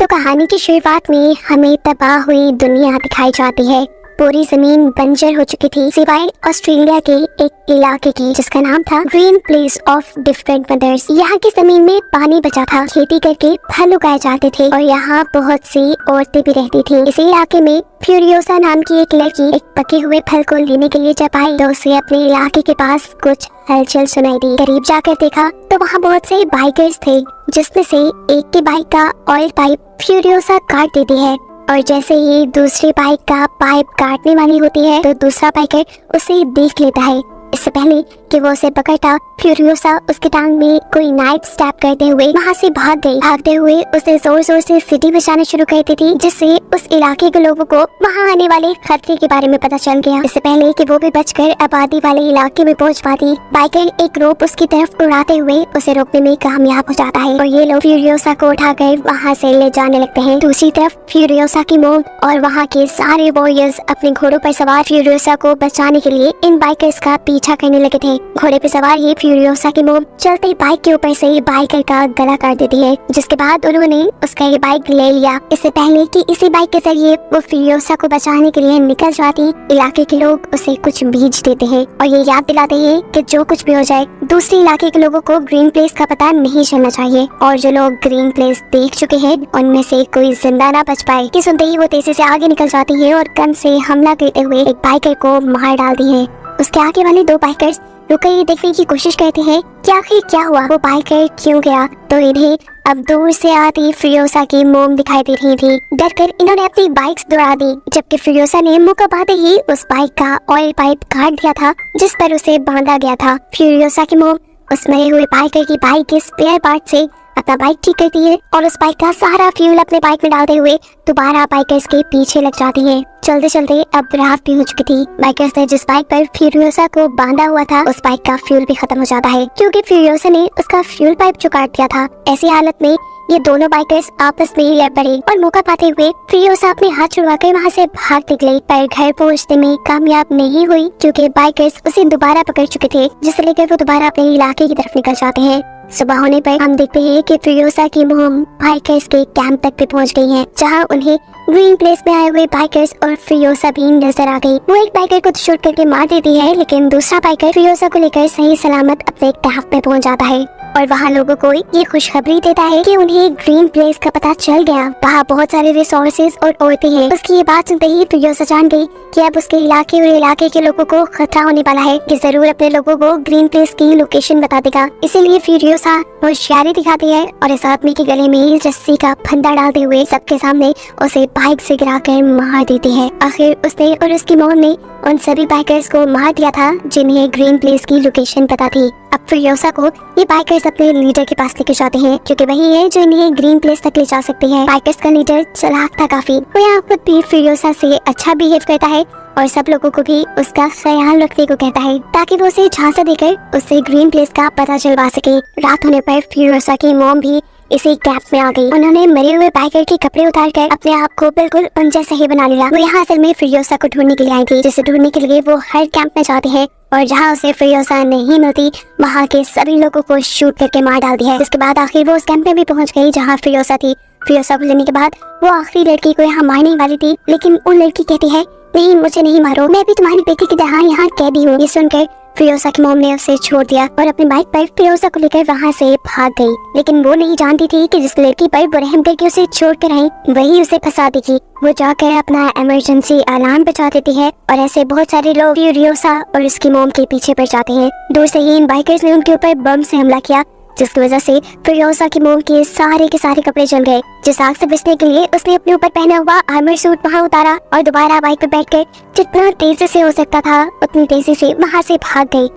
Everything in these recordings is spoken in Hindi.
तो कहानी की शुरुआत में हमें तबाह हुई दुनिया दिखाई जाती है। पूरी जमीन बंजर हो चुकी थी सिवाय ऑस्ट्रेलिया के एक इलाके की जिसका नाम था green place of different mothers. यहाँ की जमीन में पानी बचा था, खेती करके फल उगाए जाते थे और यहाँ बहुत सी औरतें भी रहती थी। इसी इलाके में फ्यूरियोसा नाम की एक लड़की एक पके हुए फल को लेने के लिए जब आई तो उसे अपने इलाके के पास कुछ हलचल सुनाई दी। करीब जाकर देखा तो वहाँ बहुत से बाइकर्स थे, जिसमें से एक के बाइक का ऑयल पाइप फ्यूरियोसा काट देती है और जैसे ही दूसरी बाइक का पाइप काटने वाली होती है तो दूसरा बाइकर उसे देख लेता है। इससे पहले कि वो उसे पकड़ता, फ्यूरियोसा उसके टांग में कोई नाइफ स्टैब करते हुए वहाँ से भाग गई। भागते हुए उसे जोर जोर से सीटी बजाना शुरू कर दी थी, जिससे उस इलाके के लोगों को वहाँ आने वाले खतरे के बारे में पता चल गया। इससे पहले कि वो भी बचकर आबादी वाले इलाके में पहुँच पाती, बाइकर एक रोप उसकी तरफ उड़ाते हुए उसे रोकने में कामयाब हो जाता है और ये लोग फ्यूरियोसा को उठाकर वहाँ से ले जाने लगते हैं। दूसरी तरफ फ्यूरियोसा की मोम और वहाँ के सारे वॉरियर्स अपने घोड़ों पर सवार फ्यूरियोसा को बचाने के लिए इन बाइकर्स का पीछा करने लगे थे। घोड़े पे सवार ये फ्यूरियोसा की मोम चलते ही बाइक के ऊपर से बाइकर का गला काट देती है, जिसके बाद उन्होंने उसका ये बाइक ले लिया। इससे पहले कि इसी बाइक के जरिए वो फ्यूरियोसा को बचाने के लिए निकल जाती, इलाके के लोग उसे कुछ बीज देते हैं और ये याद दिलाते हैं कि जो कुछ भी हो जाए दूसरे इलाके के लोगों को ग्रीन प्लेस का पता नहीं चलना चाहिए। और जो लोग ग्रीन प्लेस देख चुके हैं उनमें से कोई जिंदा ना बच पाए। कि सुनते ही वो तेजी से आगे निकल जाती है और गन से हमला करते हुए एक बाइकर को मार डालती है। उसके आगे वाले दो बाइकर्स रुककर ये देखने की कोशिश करते हैं कि आखिर क्या हुआ, वो बाइकर क्यों गया। तो इन्हें अब दूर से आती फ्यूरियोसा की मोम दिखाई दे रही थी। डरकर इन्होंने अपनी बाइक्स दौड़ा दी, जबकि फ्यूरियोसा ने मौका पाते ही उस बाइक का ऑयल पाइप काट दिया था जिस पर उसे बांधा गया था। फ्यूरियोसा की मोम उस मरे हुए बाइकर की बाइक के स्पेयर पार्ट से अपना बाइक ठीक करती है और उस बाइक का सारा फ्यूल अपने बाइक में डालते हुए दोबारा बाइकर्स के पीछे लग जाती है। चलते चलते अब रात भी हो चुकी थी। बाइकर्स ने जिस बाइक पर फ्यूरियोसा को बांधा हुआ था उस बाइक का फ्यूल भी खत्म हो जाता है, क्योंकि फ्यूरियोसा ने उसका फ्यूल पाइप जो काट दिया था। ऐसी हालत में ये दोनों बाइकर्स आपस में ही लड़ पड़े और मौका पाते हुए फ्यूरियोसा अपने हाथ छुड़वाकर वहाँ से भाग निकली, पर घर पहुँचने में कामयाब नहीं हुई क्योंकि बाइकर्स उसे दोबारा पकड़ चुके थे, जिसे लेकर वो दोबारा अपने इलाके की तरफ निकल जाते हैं। सुबह होने पर हम देखते हैं कि फ्यूरियोसा की मोम बाइकर्स के कैंप तक भी पहुंच गई हैं, जहां उन्हें ग्रीन प्लेस में आए हुए बाइकर्स और फ्यूरियोसा भी नजर आ गई। वो एक बाइकर को शूट करके मार देती है, लेकिन दूसरा बाइकर फ्यूरियोसा को लेकर सही सलामत अपने कैंप में पहुंच जाता है और वहाँ लोगों को ये खुशखबरी देता है कि उन्हें ग्रीन प्लेस का पता चल गया। वहाँ बहुत सारे रिसोर्सेज और औरतें हैं। उसकी ये बात सुनते ही फ्यूरियोसा जान गई कि अब उसके इलाके और इलाके के लोगों को खतरा होने वाला है, कि जरूर अपने लोगों को ग्रीन प्लेस की लोकेशन बता देगा। इसीलिए फ्यूरियोसा होशियारी दिखाती है और इस आदमी के गले में रस्सी का फंदा डालते हुए सबके सामने उसे बाइक से गिराकर मार देती है। आखिर उसने और उसकी मोम ने उन सभी बाइकर्स को मार दिया था जिन्हें ग्रीन प्लेस की लोकेशन पता थी। अब फ्यूरियोसा को ये बाइकर्स अपने लीडर के पास लेके जाते हैं, क्योंकि वही है जो इन्हें ग्रीन प्लेस तक ले जा सकते हैं। बाइकर्स का लीडर चालाक था काफी, वो यहाँ खुद भी फ्यूरियोसा से अच्छा बिहेव करता है और सब लोगों को भी उसका ख्याल रखने को कहता है, ताकि वो उसे झांसा देकर उससे ग्रीन प्लेस का पता चलवा सके। रात होने पर फ्यूरियोसा की मोम भी इसी कैंप में आ गई। उन्होंने मरे हुए बाइकर के कपड़े उतारकर अपने आप को बिल्कुल उन जैसा ही बना लिया। वो यहाँ असल में फ्यूरियोसा को ढूंढने के लिए आई थी, जिसे ढूंढने के लिए वो हर कैंप में जाते हैं और जहाँ उसे फ्यूरियोसा नहीं मिलती वहाँ के सभी लोगों को शूट करके मार डालती है। इसके बाद आखिर वो उस कैंप में भी पहुँच गई जहाँ फ्यूरियोसा थी। फ्यूरियोसा को लेने के बाद वो आखिरी लड़की को यहाँ मारने वाली थी, लेकिन वो लड़की कहती है, नहीं मुझे नहीं मारो, मैं भी तुम्हारी बेटी की तरह यहाँ कैदी हूँ। ये सुनकर फ्यूरियोसा की मोम ने उसे छोड़ दिया और अपनी बाइक पर फ्यूरियोसा को लेकर वहाँ से भाग गई। लेकिन वो नहीं जानती थी कि जिस लड़की पर वो रहम करके उसे छोड़ कर आई वही उसे फंसा देगी। वो जाकर अपना इमरजेंसी अलार्म बजा देती है और ऐसे बहुत सारे लोग फ्यूरियोसा और उसकी मोम के पीछे पड़ जाते हैं। दूर से ही इन बाइकर्स ने उनके ऊपर बम से हमला किया, जिसकी वजह से फ्यूरियोसा की मोम के सारे कपड़े जल गए। जिस आग से बचने के लिए उसने अपने ऊपर पहना हुआ आर्मर सूट वहाँ उतारा और दोबारा बाइक पर बैठकर जितना तेजी से हो सकता था उतनी तेजी से वहाँ से भाग गई।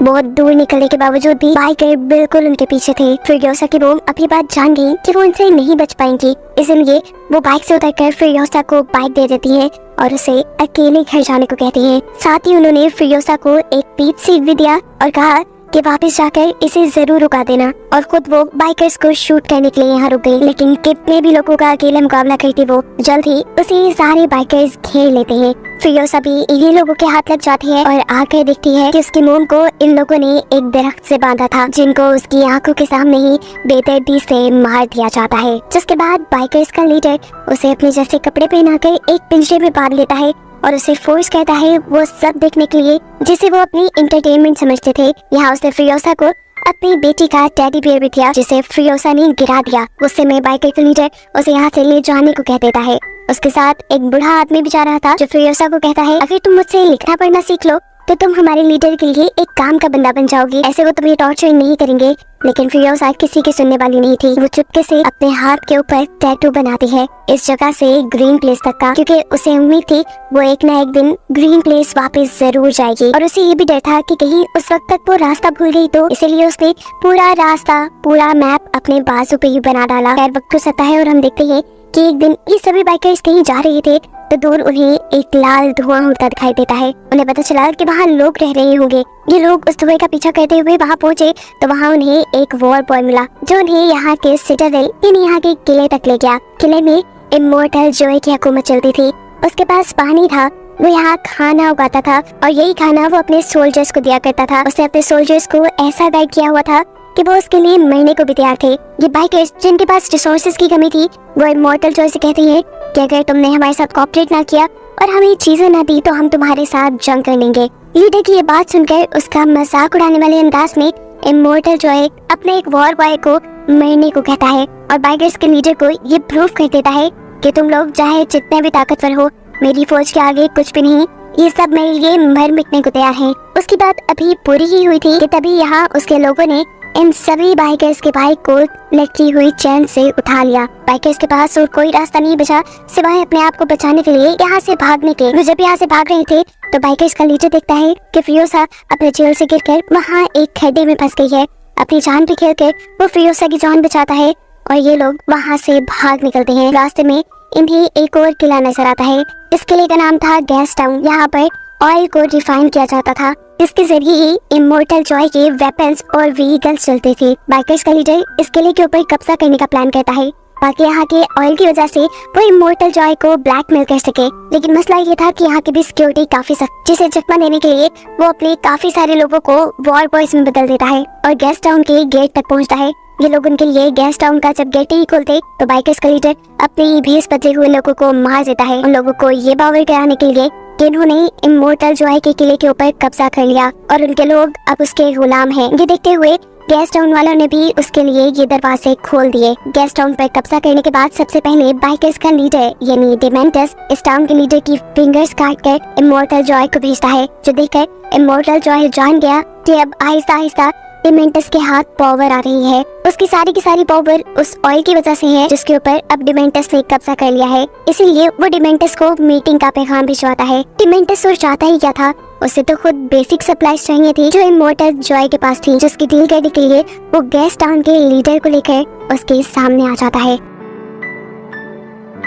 बहुत दूर निकलने के बावजूद भी बाइकर बिल्कुल उनके पीछे थे। फ्यूरियोसा की मोम अभी बात जान गई कि वो उनसे नहीं बच पाएंगी, इसलिए वो बाइक से उतरकर फ्यूरियोसा को बाइक दे देती है और उसे अकेले घर जाने को कहती है। साथ ही उन्होंने फ्यूरियोसा को एक पीच सीट भी दिया और कहा कि वापस जाकर इसे जरूर रुका देना, और खुद वो बाइकर्स को शूट करने के लिए यहाँ रुक गई। लेकिन कितने भी लोगों का अकेले मुकाबला करती वो, जल्द ही उसे सारे बाइकर्स घेर लेते हैं। फिरोसा भी इन्हीं लोगों के हाथ लग जाती है और आकर देखती है कि उसकी मोम को इन लोगों ने एक दरख्त से बांधा था, जिनको उसकी आंखों के सामने ही बेदर्दी से मार दिया जाता है। जिसके बाद बाइकर्स का लीडर उसे अपने जैसे कपड़े पहनाकर एक पिंजरे में बांध लेता है और उसे फोर्स करता है वो सब देखने के लिए जिसे वो अपनी इंटरटेनमेंट समझते थे। यहाँ उसने फिरोसा को अपनी बेटी का टेडी बियर भी दिया, जिसे फिरोसा ने गिरा दिया। उससे में बाइकर का लीडर उसे यहाँ से ले जाने को कह देता है। उसके साथ एक बूढ़ा आदमी भी जा रहा था, जो फिरोसा को कहता है अगर तुम मुझसे लिखना पढ़ना सीख लो तो तुम हमारे लीडर के लिए एक काम का बंदा बन जाओगी, ऐसे वो तुम्हें टॉर्चर नहीं करेंगे। लेकिन फिरोसा किसी की सुनने वाली नहीं थी। वो चुपके से अपने हाथ के ऊपर टैटू बनाती है, इस जगह से ग्रीन प्लेस तक का, क्योंकि उसे उम्मीद थी वो एक न एक दिन ग्रीन प्लेस वापस जरूर जाएगी। और उसे ये भी डर था कि कहीं उस वक्त तक वो रास्ता भूल गई तो, इसीलिए उसने पूरा रास्ता, पूरा मैप अपने बाजू पे ही बना डाला। खैर वक्त गुजरता है और हम देखते हैं कि एक दिन ये सभी बाइकर्स कहीं जा रहे थे तो दूर उन्हें एक लाल धुआं उड़ता दिखाई देता है। उन्हें पता चला कि वहाँ लोग रह रहे होंगे। ये लोग उस धुएं का पीछा करते हुए वहाँ पहुँचे तो वहाँ उन्हें एक वॉर बॉय मिला, जो उन्हें यहाँ के सिटाडेल यानी यहाँ के किले तक ले गया। किले में इमोर्टल जॉय की हुकूमत चलती थी। उसके पास पानी था, वो यहाँ खाना उगाता था और यही खाना वो अपने सोल्जर्स को दिया करता था। उसने अपने सोल्जर्स को ऐसा गाइड किया हुआ था कि वो उसके लिए मरने को भी तैयार थे। ये बाइकर्स जिनके पास रिसोर्सेज की कमी थी, वो इमोर्टल जॉय से कहते हैं कि अगर तुमने हमारे साथ कोऑपरेट ना किया और हमें चीजें ना दी तो हम तुम्हारे साथ जंग कर लेंगे। लीडर की ये बात सुनकर उसका मजाक उड़ाने वाले अंदाज में इमोर्टल जॉय अपने एक वॉर बॉय को मरने को कहता है और बाइकर्स के लीडर को ये प्रूव कर देता है कि तुम लोग चाहे जितने भी ताकतवर हो, मेरी फौज के आगे कुछ भी नहीं, ये सब मेरे लिए मर मिटने को तैयार हैं। उसकी बात अभी पूरी ही हुई थी कि तभी यहाँ उसके लोगों ने इन सभी बाइकर्स के बाइक को लटकी हुई चैन से उठा लिया। बाइकर्स के पास और कोई रास्ता नहीं बचा सिवाय अपने आप को बचाने के लिए यहाँ से भागने के। वो जब यहाँ से भाग रहे थे तो बाइकर्स का लीडर देखता है कि फिरोसा अपने जेल से गिरकर वहाँ एक खड्डे में फंस गई है। अपनी जान पे खेलकर वो फिरोसा की जान बचाता है और ये लोग वहाँ से भाग निकलते हैं। रास्ते में इन्हें एक और किला नजर आता है। इस किले का नाम था गैस टाउन। यहाँ पर ऑयल को रिफाइन किया जाता था, इसके जरिए ही इमोर्टल जॉय के वेपन्स और व्हीकल्स चलते थे। बाइकर्स का लीडर इस किले के ऊपर कब्जा करने का प्लान करता है ताकि यहाँ के ऑयल की वजह से वो इमोर्टल जॉय को ब्लैकमेल कर सके। लेकिन मसला ये था कि यहाँ की भी सिक्योरिटी काफी सख्त, जिसे चकमा देने के लिए वो अपने काफी सारे लोगों को वॉर बॉयज में बदल देता है और गैस टाउन के गेट तक पहुँचता है। ये लोग उनके लिए गैस टाउन का जब गेट ही खोलते तो बाइकर्स का लीडर अपने भेस बदले हुए लोगों को मार देता है, उन लोगों को ये बावर कराने के लिए कि इन्होंने इमोर्टल जॉय के किले के ऊपर कब्जा कर लिया और उनके लोग अब उसके गुलाम हैं। ये देखते हुए गैस टाउन वालों ने भी उसके लिए ये दरवाजे खोल दिए। गैस टाउन पर कब्जा करने के बाद सबसे पहले बाइकर्स का लीडर यानी डिमेंटस इस टाउन के लीडर की फिंगर्स काट कर इमोर्टल जॉय को भेजता है, जो देखकर इमोर्टल जॉय जान गया कि अब आहिस्ता आहिस्ता डिमेंटस के हाथ पावर आ रही है। उसकी सारी की सारी पावर उस ऑयल की वजह से है जिसके ऊपर अब डिमेंटस ने कब्जा कर लिया है। इसीलिए वो डिमेंटस को मीटिंग का पैगाम भिजवाता है। डिमेंटस और चाहता ही क्या था, उसे तो खुद बेसिक सप्लाईज चाहिए थी जो इमोर्टल जॉय के पास थी, जिसकी डील करने के लिए वो गैस टाउन के लीडर को लेकर उसके सामने आ जाता है।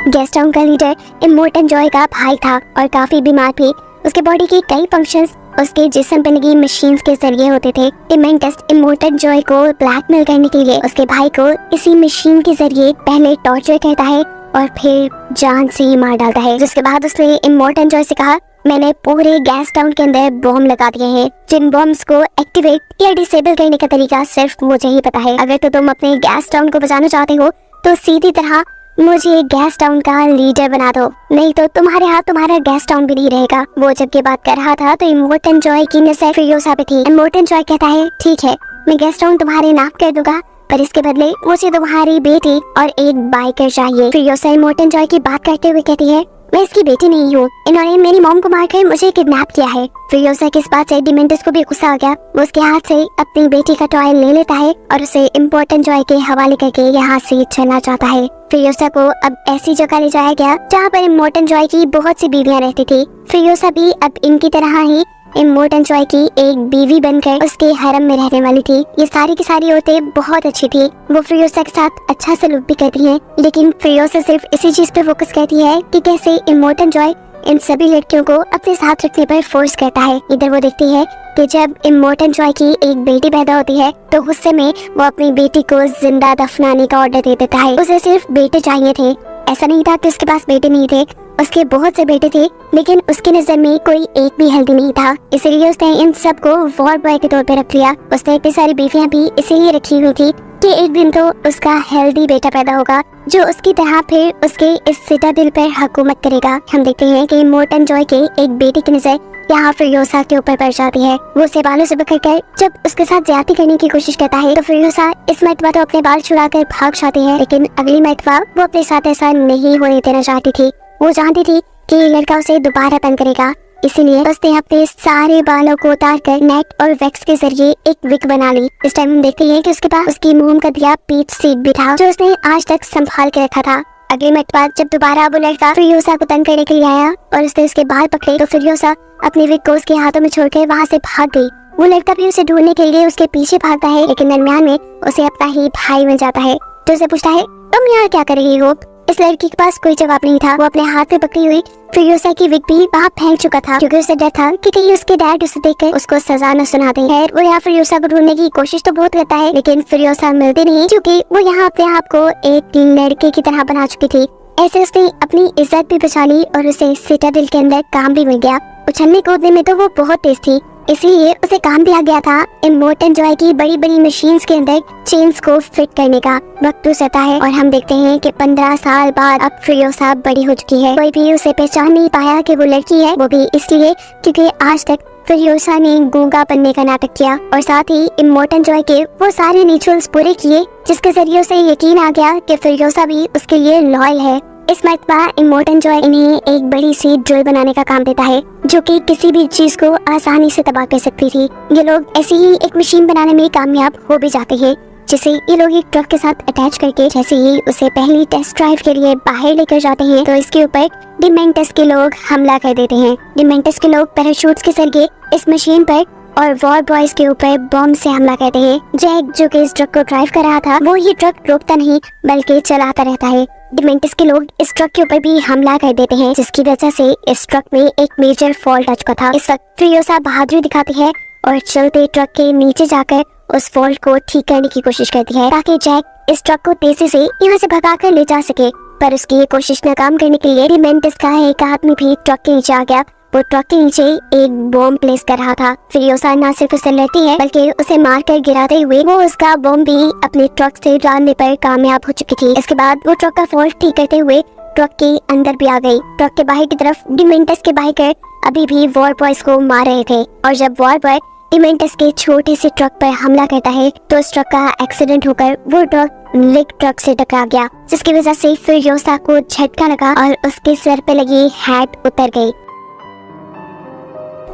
गैस टाउन का लीडर इमोर्टल जॉय का भाई था और काफी बीमार भी। उसके बॉडी की कई फंक्शंस उसके जिस्म पे लगी मशीन्स के जरिए होते थे। डिमेंटस इमोर्टल जॉय को ब्लैकमेल करने के लिए उसके भाई को इसी मशीन के जरिए पहले टॉर्चर करता है और फिर जान से ही मार डालता है। जिसके बाद उसने इमोर्टल जॉय से कहा, मैंने पूरे गैस टाउन के अंदर बॉम्ब लगा दिए हैं, जिन बॉम्ब्स को एक्टिवेट या डिसेबल करने का तरीका सिर्फ मुझे ही पता है। अगर तो तुम अपने गैस टाउन को बचाना चाहते हो तो सीधी तरह मुझे गैस टाउन का लीडर बना दो, नहीं तो तुम्हारे हाथ तुम्हारा गैस टाउन भी नहीं रहेगा। वो जब ये बात कर रहा था तो इमोर्टल जॉय की नजर फिरोसा पे थी। इमोर्टल जॉय कहता है, ठीक है मैं गैस टाउन तुम्हारे नाम कर दूंगा, पर इसके बदले मुझे तुम्हारी बेटी और एक बाइकर चाहिए। फिरोसा इमोर्टल जॉय की बात करते हुए कहती है, मैं इसकी बेटी नहीं हूँ, इन्होंने मेरी मॉम को मारकर मुझे किडनैप किया है। फिरोसा की इस बात से डिमेंटस को भी गुस्सा आ गया। वो उसके हाथ से अपनी बेटी का टॉय ले लेता है और उसे इमोर्टल जॉय के हवाले करके यहाँ से चलना चाहता है। फिरोसा को अब ऐसी जगह ले जाया गया जहाँ पर इमोर्टल जॉय की बहुत सी बीवियां रहती थी। फिरोसा भी अब इनकी तरह ही इमोर्टल जॉय की एक बीवी बनकर उसके हरम में रहने वाली थी। ये सारी की सारी औरतें बहुत अच्छी थी, वो फिरोसा के साथ अच्छा सलूक भी करती हैं, लेकिन फिरोसा सिर्फ इसी चीज पे फोकस करती है कि कैसे इमोर्टल जॉय इन सभी लड़कियों को अपने साथ रखने पर फोर्स करता है। इधर वो देखती है कि जब इमोर्टल जॉय की एक बेटी पैदा होती है तो गुस्से में वो अपनी बेटी को जिंदा दफनाने का ऑर्डर दे देता है। उसे सिर्फ बेटे चाहिए थे, ऐसा नहीं था कि उसके पास बेटे नहीं थे, उसके बहुत से बेटे थे, लेकिन उसकी नजर में कोई एक भी हेल्दी नहीं था। इसलिए उसने इन सब को वॉर बॉय के तौर पे रख लिया। उसने इतनी सारी बीवियां भी इसीलिए रखी हुई थी कि एक दिन तो उसका हेल्दी बेटा पैदा होगा जो उसकी तरह फिर उसके इस सिटाडेल पर हुकूमत करेगा। हम देखते हैं कि इमोर्टल जॉय के एक बेटे की नजर यहाँ फिरोसा के ऊपर पड़ जाती है। वो उसे बालों से पकड़कर जब उसके साथ ज्यादती करने की कोशिश करता है तो फिरोसा इस मर्तबा तो अपने बाल छुड़ाकर भाग जाती है, लेकिन अगली मर्तबा वो अपने साथ ऐसा नहीं होने देना चाहती थी। वो जानती थी कि ये लड़का उसे दोबारा तंग करेगा, इसलिए उसने अपने सारे बालों को उतार कर नेट और वैक्स के जरिए एक विग बना ली। इस टाइम हम देखते हैं कि उसके पास उसकी मोम का दिया पीच सीड भी था जो उसने आज तक संभाल के रखा था। अगले मर्तबा जब दोबारा वो लड़का फिरोसा को तंग करने के लिए आया और उसने उसके बाल पकड़े तो फिरोसा अपनी विग को उसके हाथों में छोड़कर वहाँ से भाग गई। वो लड़का भी उसे ढूंढने के लिए उसके पीछे भागता है, लेकिन दरमियान में उसे अपना ही भाई मिल जाता है जो उसे पूछता है तुम यहाँ क्या कर रही हो। इस लड़की के पास कोई जवाब नहीं था। वो अपने हाथ में पकड़ी हुई फिरोसा की विग भी वहाँ फेंक चुका था क्योंकि उसे डर था कि कहीं उसके डैड उसे देखकर उसको सजा न सुना दें। खैर वो यहाँ फिरोसा को ढूंढने की कोशिश तो बहुत करता है, लेकिन फिरोसा मिलती नहीं क्योंकि वो यहाँ अपने आप को एक लड़के की तरह बना चुकी थी। ऐसे उसने अपनी इज्जत भी बचा ली और उसे सिटाडेल के अंदर काम भी मिल गया। उछलने कूदने में तो वो बहुत तेज थी, इसीलिए उसे काम दिया गया था इमोर्टल जॉय की बड़ी बड़ी मशीन्स के अंदर चेन्स को फिट करने का। वक्त गुजरता है और हम देखते हैं कि 15 साल बाद अब फिरोसा बड़ी हो चुकी है। कोई भी उसे पहचान नहीं पाया कि वो लड़की है, वो भी इसलिए क्योंकि आज तक फिरोसा ने गूंगा बनने का नाटक किया और साथ ही इमोर्टल जॉय के वो सारे रिचुअल्स पूरे किए जिसके जरिए उसे यकीन आ गया कि फिरोसा भी उसके लिए लॉयल है। इस मर्तबा इमोर्टल जॉय इन्हें एक बड़ी सी ड्रिल बनाने का काम देता है जो कि किसी भी चीज को आसानी से तबाह कर सकती थी। ये लोग ऐसी ही एक मशीन बनाने में कामयाब हो भी जाते हैं जिसे ये लोग एक ट्रक के साथ अटैच करके जैसे ही उसे पहली टेस्ट ड्राइव के लिए बाहर लेकर जाते हैं तो इसके ऊपर डिमेंटस के लोग हमला कर देते हैं। डिमेंटस के लोग पैराशूट्स के जरिए इस मशीन पर और वॉर बॉयज के ऊपर बॉम्ब से हमला करते हैं। जैक जो कि इस ट्रक को ड्राइव कर रहा था वो ये ट्रक रोकता नहीं बल्कि चलाता रहता है। डिमेंटस के लोग इस ट्रक के ऊपर भी हमला कर देते हैं जिसकी वजह से इस ट्रक में एक मेजर फॉल्ट आ चुका था। इस वक्त फिरोसा बहादुरी दिखाती है और चलते ट्रक के नीचे जाकर उस फॉल्ट को ठीक करने की कोशिश करती है ताकि जैक इस ट्रक को तेजी से यहाँ से भगा कर ले जा सके, पर उसकी ये कोशिश नाकाम करने के लिए डिमेंटस का एक आदमी भी ट्रक के नीचे आ गया। वो ट्रक के नीचे एक बॉम्ब प्लेस कर रहा था। फिरोसा न सिर्फ उसे लड़ती है बल्कि उसे मारकर गिराते हुए वो उसका बॉम्ब भी अपने ट्रक से डालने पर कामयाब हो चुकी थी। इसके बाद वो ट्रक का फॉल्ट ठीक करते हुए ट्रक के अंदर भी आ गई। ट्रक के बाहर की तरफ डिमेंटस के बाइकर अभी भी वॉर बॉयज को मार रहे थे और जब वॉर बॉय डिमेंटस के छोटे से ट्रक पर हमला करता है तो उस ट्रक का एक्सीडेंट होकर वो ट्रक लिक ट्रक से टकरा गया जिसकी वजह से फिरोसा को झटका लगा और उसके सर पे लगी हैट उतर गई।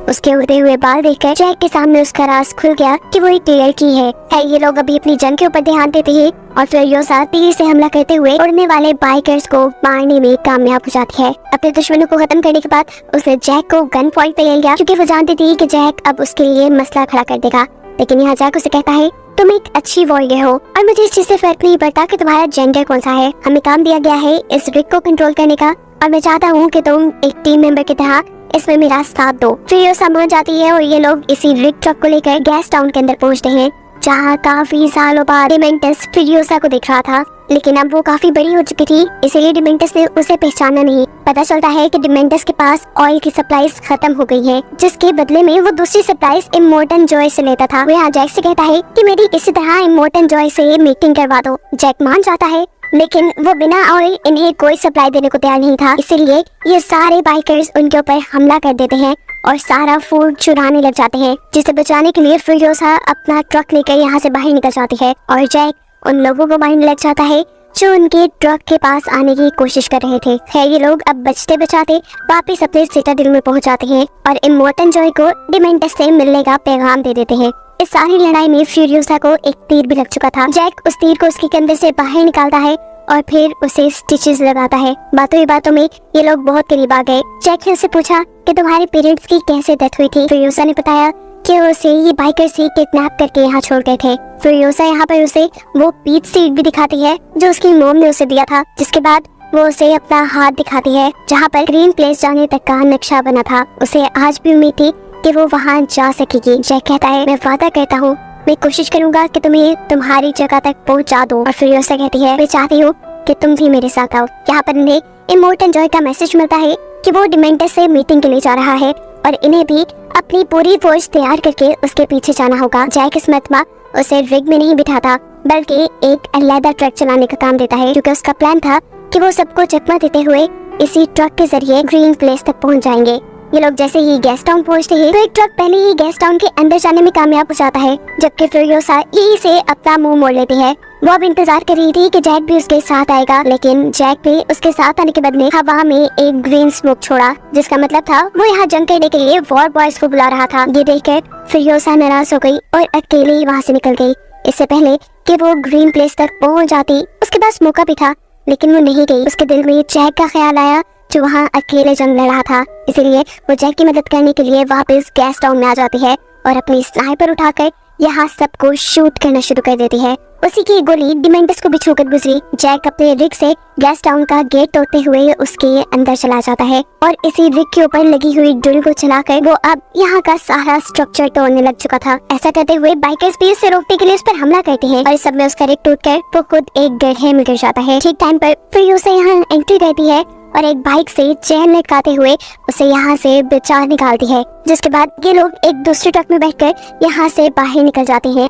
उसके उड़ते हुए बाल देखकर जैक के सामने उसका राज खुल गया कि वो एक लड़की है। ये लोग अभी अपनी जंग के ऊपर ध्यान देते हैं और फिरोसा तीर से हमला करते हुए उड़ने वाले बाइकर्स को मारने में कामयाब हो जाती है। अपने दुश्मनों को खत्म करने के बाद उसने जैक को गन पॉइंट पे ले लिया क्योंकि वो जानती थी कि जैक अब उसके लिए मसला खड़ा कर देगा। लेकिन यहाँ जैक उसे कहता है तुम एक अच्छी वॉरियर हो और मुझे इस चीज से फर्क नहीं पड़ता कि तुम्हारा जेंडर कौन सा है। हमें काम दिया गया है इस रिग को कंट्रोल करने का और मैं चाहता हूँ कि तुम एक टीम मेंबर की तरह इसमें मेरा साथ दो। फिरोसा मान जाती है और ये लोग इसी रिग ट्रक को लेकर गैस टाउन के अंदर पहुँचते हैं जहाँ काफी सालों बाद डिमेंटस फिरोसा को देख रहा था, लेकिन अब वो काफी बड़ी हो चुकी थी इसलिए डिमेंटस ने उसे पहचाना नहीं। पता चलता है कि डिमेंटस के पास ऑयल की सप्लाईज खत्म हो गई है जिसके बदले में वो दूसरी सप्लाईज इमोर्टल जॉय से लेता था। वो यहाँ जैक से कहता है कि मेरी इसी तरह इमोर्टल जॉय से मीटिंग करवा दो। जैक मान जाता है लेकिन वो बिना ऑयल इन्हें कोई सप्लाई देने को तैयार नहीं था, इसीलिए ये सारे बाइकर्स उनके ऊपर हमला कर देते हैं और सारा फूड चुराने लग जाते हैं जिसे बचाने के लिए फिरोसा अपना ट्रक लेकर यहाँ से बाहर निकल जाती है और जैक उन लोगों को मारने लग जाता है जो उनके ट्रक के पास आने की कोशिश कर रहे थे। खैर ये लोग अब बचते बचाते वापिस अपने सिटाडेल में पहुंच जाते हैं और इमोर्टल जॉय को डिमेंटस से मिलने का पैगाम दे देते हैं। इस सारी लड़ाई में फिरोसा को एक तीर भी लग चुका था। जैक उस तीर को उसके कंधे से बाहर निकालता है और फिर उसे स्टिचेस लगाता है। बातों ही बातों में ये लोग बहुत करीब आ गए। जैक ने उससे पूछा कि तुम्हारे पेरेंट्स की कैसे डेथ हुई थी। फिरोसा ने बताया कि उसे ये बाइकर से किडनैप करके यहाँ छोड़ गए थे। फिरोसा यहाँ पर उसे वो पीच सीड भी दिखाती है जो उसकी मोम ने उसे दिया था, जिसके बाद वो उसे अपना हाथ दिखाती है जहाँ पर ग्रीन प्लेस जाने तक का नक्शा बना था। उसे आज भी उम्मीद थी कि वो वहाँ जा सकेगी। जैक कहता है, मैं वादा करता हूँ मैं कोशिश करूंगा कि तुम्हें तुम्हारी जगह तक पहुँचा दूं। और फिरोसा कहती है, मैं चाहती हूँ कि तुम भी मेरे साथ आओ। यहाँ पर इन्हें इमोर्टल जॉय का मैसेज मिलता है कि वो डिमेंटस से मीटिंग के लिए जा रहा है और इन्हें भी अपनी पूरी फौज तैयार करके उसके पीछे जाना होगा। जैक इस मर्तबा उसे रिग में नहीं बिठाता बल्कि एक अलग ट्रक चलाने का काम देता है, क्योंकि उसका प्लान था कि वो सबको चकमा देते हुए इसी ट्रक के जरिए ग्रीन प्लेस तक पहुंच जाएंगे। ये लोग जैसे ही गैस टाउन पहुंचते हैं तो एक ट्रक पहले ही गैस टाउन के अंदर जाने में कामयाब हो जाता है, जबकि फिरोसा यही से अपना मुंह मोड़ लेती है। वो अब इंतजार कर रही थी कि जैक भी उसके साथ आएगा, लेकिन जैक भी उसके साथ आने के बदले हवा में एक ग्रीन स्मोक छोड़ा, जिसका मतलब था वो यहाँ जंग करने के लिए वॉर बॉयज को बुला रहा था। ये देखकर फिरोसा नाराज हो गई और अकेले ही वहाँ से निकल गई। इससे पहले कि वो ग्रीन प्लेस तक पहुँच जाती उसके पास मौका भी था, लेकिन वो नहीं गई। उसके दिल में जैक का ख्याल आया जो वहाँ अकेले जंग लड़ रहा था, इसीलिए वो जैक की मदद करने के लिए वापस गैस टाउन में आ जाती है और अपनी स्नाइपर उठाकर यहाँ सबको शूट करना शुरू कर देती है। उसी की गोली डिमेंटस को भी छूकर गुजरी। जैक अपने रिग से गैस टाउन का गेट तोड़ते हुए उसके अंदर चला जाता है और इसी रिग के ऊपर लगी हुई ड्रिल को चलाकर वो अब यहाँ का सारा स्ट्रक्चर तोड़ने लग चुका था। ऐसा करते हुए बाइकर्स भी उसे रोकने के लिए उस पर हमला करते हैं और सब में उसका रिग टूटकर वो खुद एक गड्ढे में गिर जाता है। ठीक टाइम पर फिर उसे यहाँ एंट्री करती है और एक बाइक से चैन लटकाते हुए उसे यहाँ से बचा निकालती है, जिसके बाद ये लोग एक दूसरे ट्रक में बैठकर यहाँ से बाहर निकल जाते हैं।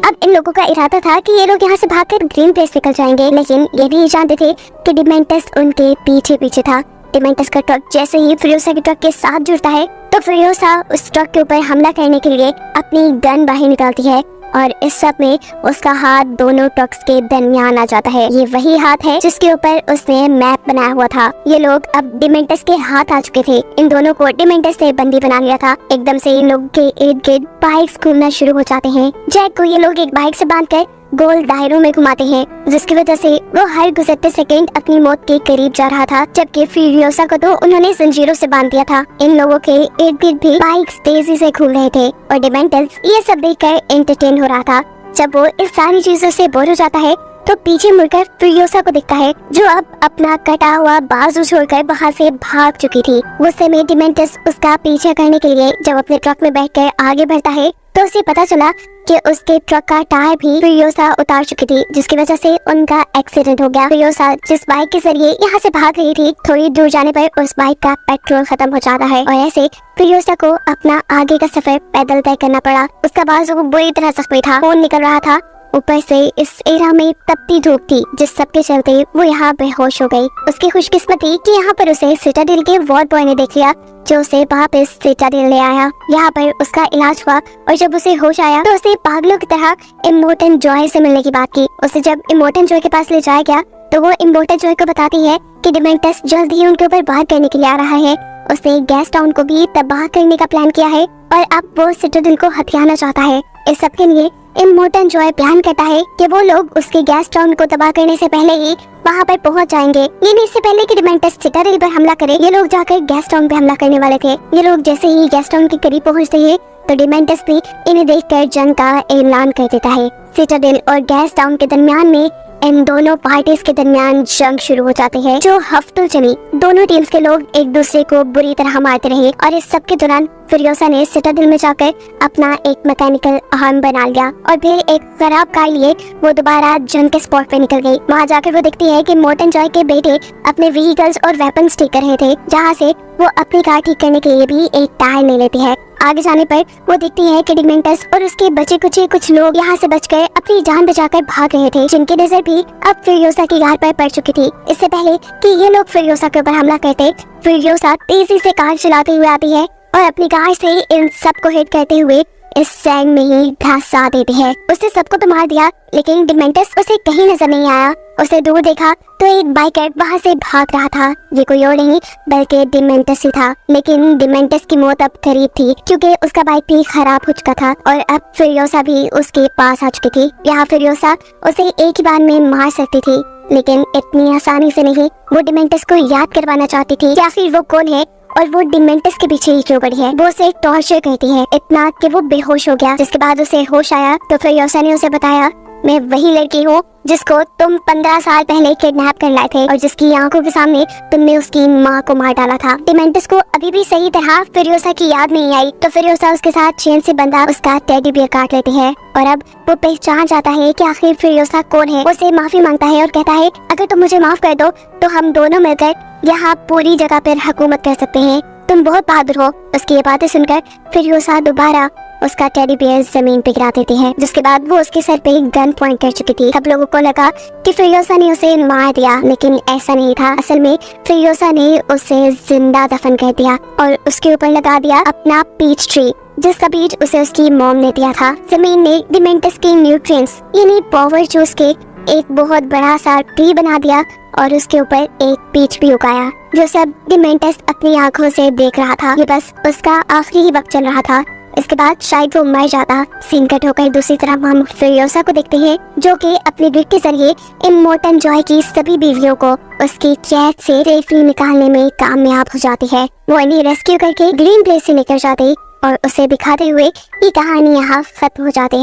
अब इन लोगों का इरादा था कि ये लोग यहाँ से भागकर ग्रीन प्लेस निकल जाएंगे, लेकिन ये नहीं जानते थे कि डिमेंटस उनके पीछे पीछे था। डिमेंटस का ट्रक जैसे ही फिरोसा के ट्रक के साथ जुड़ता है तो फिरोसा उस ट्रक के ऊपर हमला करने के लिए अपनी गन बाहर निकालती है और इस सब में उसका हाथ दोनों ट्रक्स के दरमियान आ जाता है। ये वही हाथ है जिसके ऊपर उसने मैप बनाया हुआ था। ये लोग अब डिमेंटस के हाथ आ चुके थे। इन दोनों को डिमेंटस ने बंदी बना लिया था। एकदम से इन लोगों के इर्द गिर्द बाइक्स घूमना शुरू हो जाते हैं। जैक को ये लोग एक बाइक से बांधकर गोल दायरों में घुमाते हैं, जिसकी वजह से वो हर गुजरते सेकंड अपनी मौत के करीब जा रहा था, जबकि फ्यूरियोसा को तो उन्होंने जंजीरों से बांध दिया था। इन लोगों के इर्द गिर्द भी बाइक्स तेजी से घूम रहे थे और डिमेंटस ये सब देखकर एंटरटेन हो रहा था। जब वो इस सारी चीजों से बोर हो जाता है तो पीछे मुड़कर फ्यूरियोसा को दिखता है, जो अब अपना कटा हुआ बाजू छोड़कर वहाँ से भाग चुकी थी। गुस्से में डिमेंटस उसका पीछा करने के लिए जब अपने ट्रक में बैठकर आगे बढ़ता है तो उसे पता चला कि उसके ट्रक का टायर भी फ्यूरियोसा उतार चुकी थी, जिसकी वजह से उनका एक्सीडेंट हो गया। फ्यूरियोसा जिस बाइक के जरिए यहाँ से भाग रही थी, थोड़ी दूर जाने पर उस बाइक का पेट्रोल खत्म हो जाता है और ऐसे फ्यूरियोसा को अपना आगे का सफर पैदल तय करना पड़ा। उसका बाजू बुरी तरह जख्मी था, खून निकल रहा था। ऊपर से इस एरा में तपती धूप थी, जिस सब के चलते वो यहाँ बेहोश हो गई। उसकी खुशकिस्मती कि यहाँ पर उसे सिटाडेल के वार्ड बॉय ने देख लिया, जो उसे वापस सिटाडेल ले आया। यहाँ पर उसका इलाज हुआ और जब उसे होश आया तो उसे पागलों की तरह इमोर्टल जॉय से मिलने की बात की। उसे जब इमोर्टल जॉय के पास ले जाया गया तो वो इमोर्टल जॉय को बताती है कि डिमेंटस जल्द ही उनके ऊपर वार करने के लिए आ रहा है। उसने गैस टाउन को भी तबाह करने का प्लान किया है और अब वो सिटाडेल को हथियाना चाहता है। इस सब के लिए इमोर्टल जॉय प्लान करता है कि वो लोग उसके गैस टाउन को तबाह करने से पहले ही वहाँ पर पहुँच जाएंगे। ये नहीं, इससे पहले कि डिमेंटस सिटाडेल पर हमला करे, ये लोग जाकर गैस टाउन पे हमला करने वाले थे। ये लोग जैसे ही गैस टाउन के करीब पहुँचते हैं तो डिमेंटस भी इन्हें देखकर जंग का ऐलान कर देता है। सिटाडेल और गैस टाउन के दरमियान में इन दोनों पार्टीज के दरमियान जंग शुरू हो जाती है, जो हफ्तों चली। दोनों टीम्स के लोग एक दूसरे को बुरी तरह मारते रहे और इस सब के दौरान फ्यूरियोसा ने सिटाडेल में जाकर अपना एक मैकेनिकल आर्म बना लिया और फिर एक खराब कार लिए वो दोबारा जंग के स्पॉट पे निकल गई। वहाँ जाकर वो देखती है कि इमोर्टल जॉय के बेटे अपने व्हीकल्स और वेपन्स ठीक कर रहे थे, जहाँ से वो अपनी कार ठीक करने के लिए भी एक टायर ले लेती है। आगे जाने पर वो देखती है कि डिमेंटस और उसके बचे कुछ लोग यहाँ से बचकर अपनी जान बचाकर भाग रहे थे, जिनकी नजर भी अब फ्यूरियोसा की कार पर पड़ चुकी थी। इससे पहले कि ये लोग फ्यूरियोसा के ऊपर हमला करते, फ्यूरियोसा तेजी से कार चलाते हुए आती है और अपनी कार से इन सबको हिट करते हुए इस सैंड में ही धंसा देती है। उसने सबको तो मार दिया, लेकिन डिमेंटस उसे कहीं नजर नहीं आया। उसे दूर देखा तो एक बाइकर वहाँ से भाग रहा था। ये कोई और नहीं बल्कि डिमेंटस ही था, लेकिन डिमेंटस की मौत अब करीब थी क्योंकि उसका बाइक भी खराब हो चुका था और अब फ्यूरियोसा भी उसके पास आ चुकी थी। यहाँ फ्यूरियोसा उसे एक ही बार में मार सकती थी, लेकिन इतनी आसानी से नहीं। वो डिमेंटस को याद करवाना चाहती थी कि आखिर वो कौन है और वो डिमेंटस के पीछे ही क्यों पड़ी है। वो उसे टॉर्चर करती है इतना कि वो बेहोश हो गया। जिसके बाद उसे होश आया तो फ्यूरियोसा ने उसे बताया मैं वही लड़की हूँ जिसको तुम 15 साल पहले किडनैप कर लाए थे और जिसकी आंखों के सामने तुमने उसकी माँ को मार डाला था। डिमेंटस को अभी भी सही तरह फिरोसा की याद नहीं आई, तो फिरोसा उसके साथ चेन से बंधा उसका टेडी बियर काट लेती है और अब वो पहचान जाता है कि आखिर फिरोसा कौन है। वो उसे माफी मांगता है और कहता है अगर तुम मुझे माफ कर दो तो हम दोनों मिलकर यहाँ पूरी जगह पर हुकूमत कर सकते हैं, तुम बहुत बहादुर हो। उसकी ये बातें सुनकर फिरोसा दोबारा उसका टेडी बियर जमीन पे गिरा देती है, जिसके बाद वो उसके सर पे गन पॉइंट कर चुकी थी। सब लोगों को लगा कि फिरोसा ने उसे मार दिया, लेकिन ऐसा नहीं था। असल में फिरोसा ने उसे जिंदा दफन कर दिया और उसके ऊपर लगा दिया अपना पीच ट्री, जिसका बीज उसे उसकी मॉम ने दिया था। जमीन ने डिमेंटस के न्यूट्रिएंट्स यानी पावर चूस के एक बहुत बड़ा सा ट्री बना दिया और उसके ऊपर एक पीच भी उगाया, जो सब डिमेंटस अपनी आंखों से देख रहा था। ये बस उसका आखिरी ही वक्त चल रहा था। इसके बाद शायद वो मर जाता। सीन कट होकर दूसरी तरफ हम फिरोसा को देखते हैं, जो कि अपने ग्रिड के जरिए इमोर्टल जॉय की सभी बीवियों को उसकी कैद से सेफली निकालने में कामयाब हो जाती है। वो इन्हें रेस्क्यू करके ग्रीन प्लेस से लेकर जाते और उसे दिखाते हुए ये कहानी यहाँ खत्म हो जाती है।